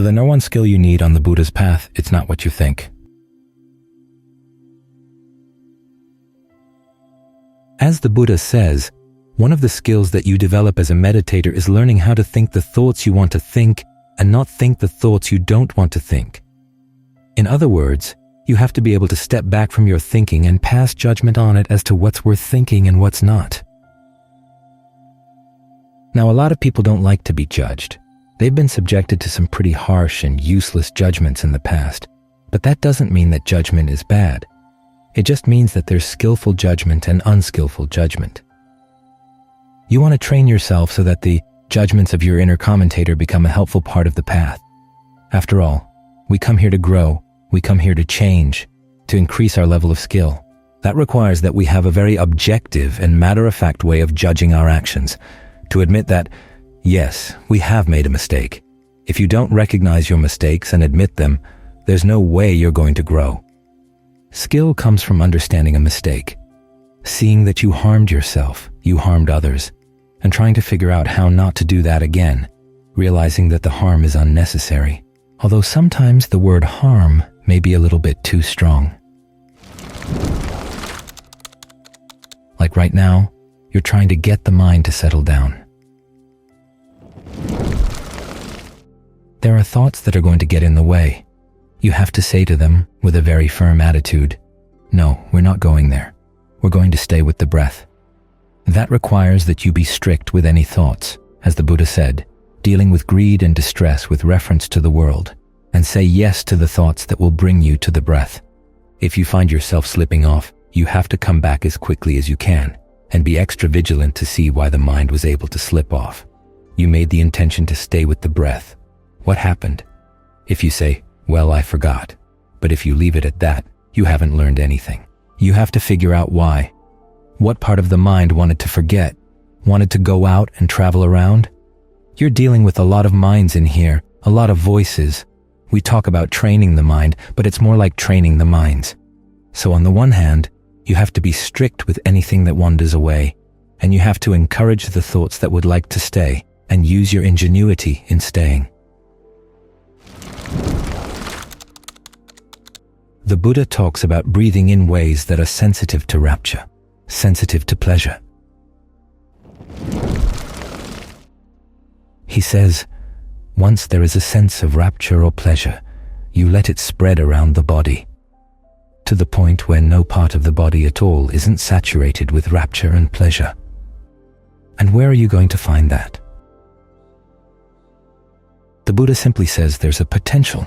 The number one skill you need on the Buddha's path, it's not what you think. As the Buddha says, one of the skills that you develop as a meditator is learning how to think the thoughts you want to think and not think the thoughts you don't want to think. In other words, you have to be able to step back from your thinking and pass judgment on it as to what's worth thinking and what's not. Now, a lot of people don't like to be judged. They've been subjected to some pretty harsh and useless judgments in the past, but that doesn't mean that judgment is bad. It just means that there's skillful judgment and unskillful judgment. You want to train yourself so that the judgments of your inner commentator become a helpful part of the path. After all, we come here to grow, we come here to change, to increase our level of skill. That requires that we have a very objective and matter-of-fact way of judging our actions, to admit that, yes, we have made a mistake. If you don't recognize your mistakes and admit them, there's no way you're going to grow. Skill comes from understanding a mistake, seeing that you harmed yourself, you harmed others, and trying to figure out how not to do that again, realizing that the harm is unnecessary, although sometimes the word harm may be a little bit too strong. Like right now, you're trying to get the mind to settle down. There are thoughts that are going to get in the way. You have to say to them with a very firm attitude, no, we're not going there. We're going to stay with the breath. That requires that you be strict with any thoughts, as the Buddha said, dealing with greed and distress with reference to the world, and say yes to the thoughts that will bring you to the breath. If you find yourself slipping off, you have to come back as quickly as you can, and be extra vigilant to see why the mind was able to slip off. You made the intention to stay with the breath. What happened? If you say, well, I forgot, but if you leave it at that, you haven't learned anything. You have to figure out why. What part of the mind wanted to forget, wanted to go out and travel around? You're dealing with a lot of minds in here, a lot of voices. We talk about training the mind, but it's more like training the minds. So on the one hand, you have to be strict with anything that wanders away, and you have to encourage the thoughts that would like to stay, and use your ingenuity in staying. The Buddha talks about breathing in ways that are sensitive to rapture, sensitive to pleasure. He says, once there is a sense of rapture or pleasure, you let it spread around the body, to the point where no part of the body at all isn't saturated with rapture and pleasure. And where are you going to find that? The Buddha simply says there's a potential.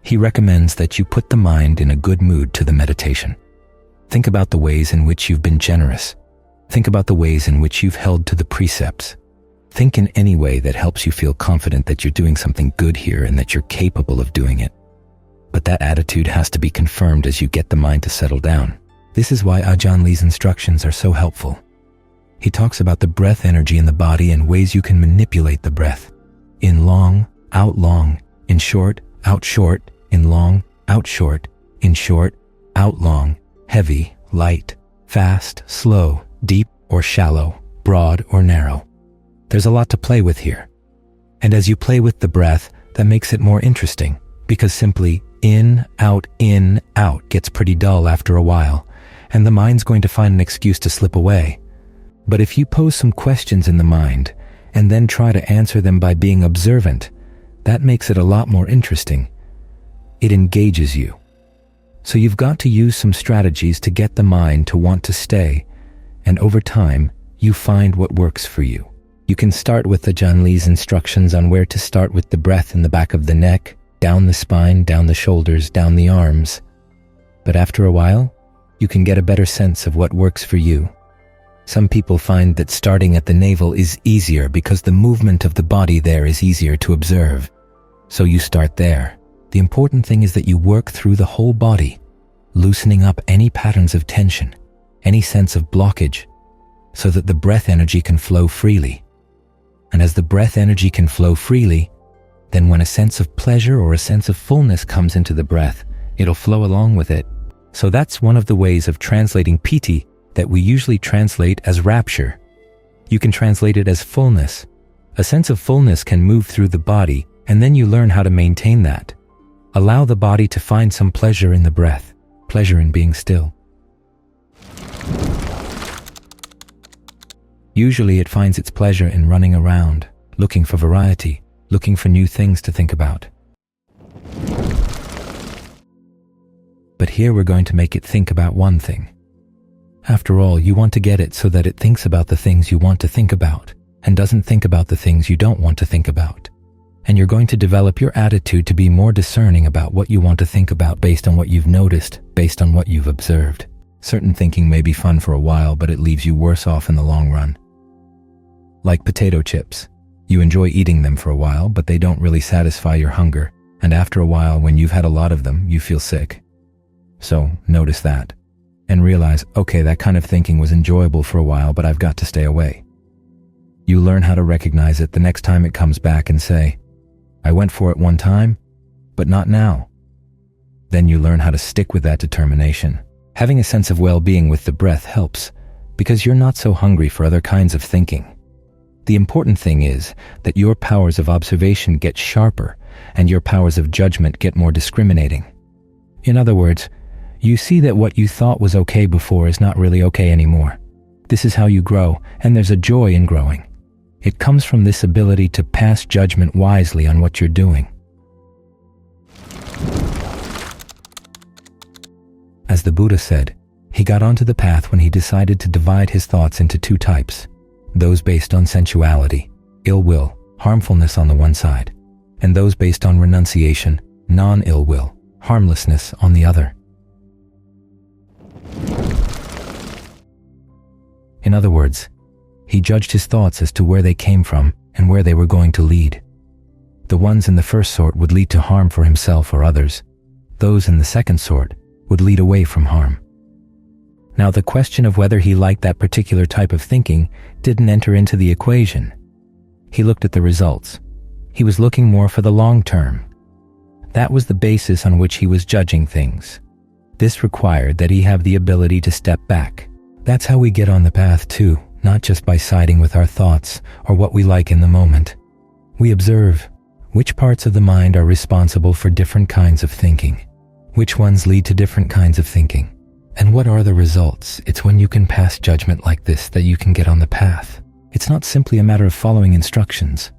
He recommends that you put the mind in a good mood to the meditation. Think about the ways in which you've been generous. Think about the ways in which you've held to the precepts. Think in any way that helps you feel confident that you're doing something good here and that you're capable of doing it. But that attitude has to be confirmed as you get the mind to settle down. This is why Ajaan Lee's instructions are so helpful. He talks about the breath energy in the body and ways you can manipulate the breath. In long, out long. In short, out short. In long, out short. In short, out long. Heavy, light, fast, slow, deep or shallow, broad or narrow. There's a lot to play with here. And as you play with the breath, that makes it more interesting, because simply in, out gets pretty dull after a while, and the mind's going to find an excuse to slip away. But if you pose some questions in the mind, and then try to answer them by being observant, that makes it a lot more interesting. It engages you. So you've got to use some strategies to get the mind to want to stay, and over time, you find what works for you. You can start with Ajaan Lee's instructions on where to start with the breath in the back of the neck, down the spine, down the shoulders, down the arms. But after a while, you can get a better sense of what works for you. Some people find that starting at the navel is easier because the movement of the body there is easier to observe. So you start there. The important thing is that you work through the whole body, loosening up any patterns of tension, any sense of blockage, so that the breath energy can flow freely. And as the breath energy can flow freely, then when a sense of pleasure or a sense of fullness comes into the breath, it'll flow along with it. So that's one of the ways of translating piti that we usually translate as rapture. You can translate it as fullness. A sense of fullness can move through the body And then you learn how to maintain that. Allow the body to find some pleasure in the breath, pleasure in being still. Usually it finds its pleasure in running around, looking for variety, looking for new things to think about. But here we're going to make it think about one thing. After all, you want to get it so that it thinks about the things you want to think about and doesn't think about the things you don't want to think about. And you're going to develop your attitude to be more discerning about what you want to think about based on what you've noticed, based on what you've observed. Certain thinking may be fun for a while, but it leaves you worse off in the long run. Like potato chips. You enjoy eating them for a while, but they don't really satisfy your hunger. And after a while, when you've had a lot of them, you feel sick. So notice that. And realize, okay, that kind of thinking was enjoyable for a while, but I've got to stay away. You learn how to recognize it the next time it comes back and say, I went for it one time, but not now. Then you learn how to stick with that determination. Having a sense of well-being with the breath helps, because you're not so hungry for other kinds of thinking. The important thing is that your powers of observation get sharper and your powers of judgment get more discriminating. In other words, you see that what you thought was okay before is not really okay anymore. This is how you grow, and there's a joy in growing. It comes from this ability to pass judgment wisely on what you're doing. As the Buddha said, he got onto the path when he decided to divide his thoughts into two types, those based on sensuality, ill will, harmfulness on the one side, and those based on renunciation, non-ill will, harmlessness on the other. In other words, he judged his thoughts as to where they came from and where they were going to lead. The ones in the first sort would lead to harm for himself or others. Those in the second sort would lead away from harm. Now, the question of whether he liked that particular type of thinking didn't enter into the equation. He looked at the results. He was looking more for the long term. That was the basis on which he was judging things. This required that he have the ability to step back. That's how we get on the path too, not just by siding with our thoughts or what we like in the moment. We observe which parts of the mind are responsible for different kinds of thinking, which ones lead to different kinds of thinking, and what are the results. It's when you can pass judgment like this that you can get on the path. It's not simply a matter of following instructions.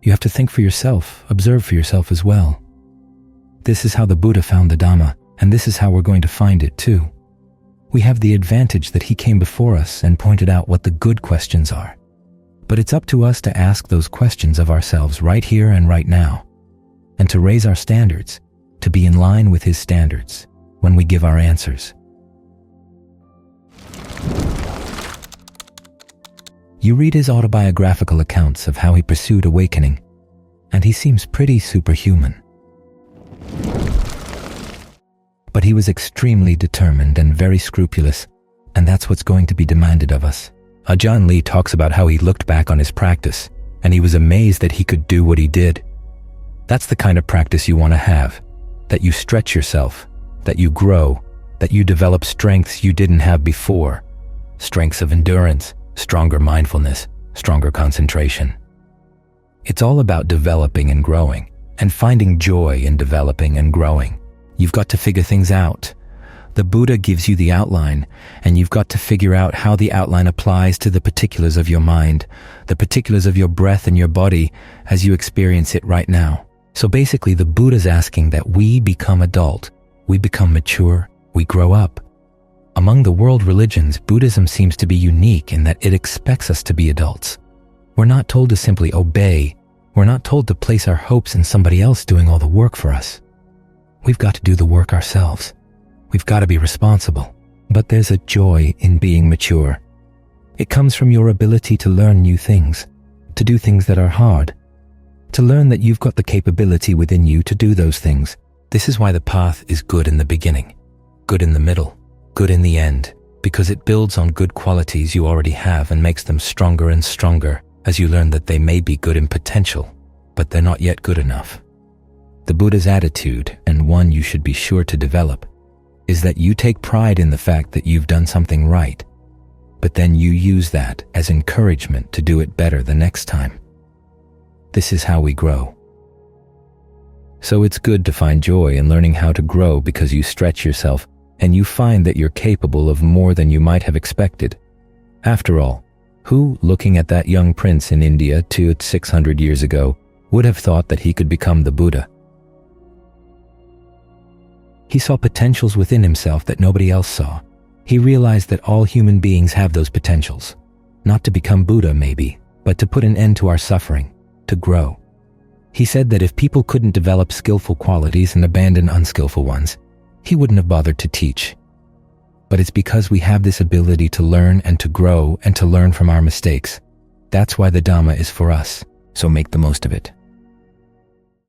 You have to think for yourself, observe for yourself as well. This is how the Buddha found the Dhamma, and this is how we're going to find it too. We have the advantage that he came before us and pointed out what the good questions are. But it's up to us to ask those questions of ourselves right here and right now, and to raise our standards, to be in line with his standards when we give our answers. You read his autobiographical accounts of how he pursued awakening, and he seems pretty superhuman. But he was extremely determined and very scrupulous, and that's what's going to be demanded of us. Ajaan Lee talks about how he looked back on his practice, and he was amazed that he could do what he did. That's the kind of practice you want to have, that you stretch yourself, that you grow, that you develop strengths you didn't have before, strengths of endurance, stronger mindfulness, stronger concentration. It's all about developing and growing, and finding joy in developing and growing. You've got to figure things out. The Buddha gives you the outline, and you've got to figure out how the outline applies to the particulars of your mind, the particulars of your breath and your body as you experience it right now. So basically, the Buddha's asking that we become adult, we become mature, we grow up. Among the world religions, Buddhism seems to be unique in that it expects us to be adults. We're not told to simply obey. We're not told to place our hopes in somebody else doing all the work for us. We've got to do the work ourselves. We've got to be responsible. But there's a joy in being mature. It comes from your ability to learn new things, to do things that are hard, to learn that you've got the capability within you to do those things. This is why the path is good in the beginning, good in the middle, good in the end, because it builds on good qualities you already have and makes them stronger and stronger as you learn that they may be good in potential, but they're not yet good enough. The Buddha's attitude, and one you should be sure to develop, is that you take pride in the fact that you've done something right, but then you use that as encouragement to do it better the next time. This is how we grow. So it's good to find joy in learning how to grow because you stretch yourself and you find that you're capable of more than you might have expected. After all, who, looking at that young prince in India 600 years ago, would have thought that he could become the Buddha? He saw potentials within himself that nobody else saw. He realized that all human beings have those potentials. Not to become Buddha, maybe, but to put an end to our suffering, to grow. He said that if people couldn't develop skillful qualities and abandon unskillful ones, he wouldn't have bothered to teach. But it's because we have this ability to learn and to grow and to learn from our mistakes. That's why the Dhamma is for us, so make the most of it.